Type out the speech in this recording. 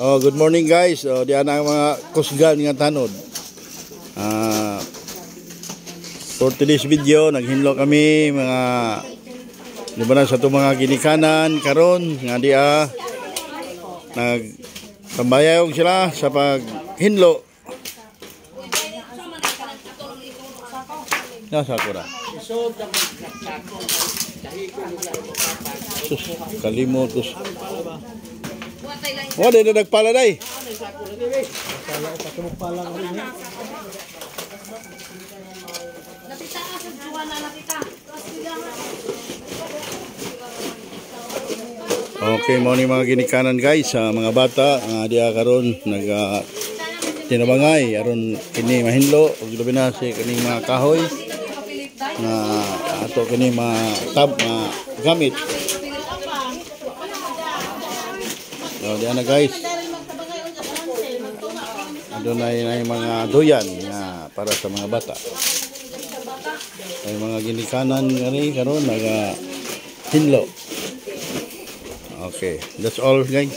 Oh, good morning guys. Oh, diyan ang mga kusgan nga tanod. For today's video, naghinlo kami mga libanan sa itong mga ginikanan karon nga diya nagtambayayog sila sa paghinlo. Nasa ko na. Sus, kalimot sus. Wala na nagpala day. Okay, mo ni mga ginikanan guys, mga bata nga diya karon nag tinabangay aron kini mahinlo ug labi na si kini mga kahoy nga ato kini mga gamit. So, diyan na guys. Adunay na yung mga duyan nga para sa mga bata. Ay mga ginikanan gani karon naga hinlo. Okay, that's all guys.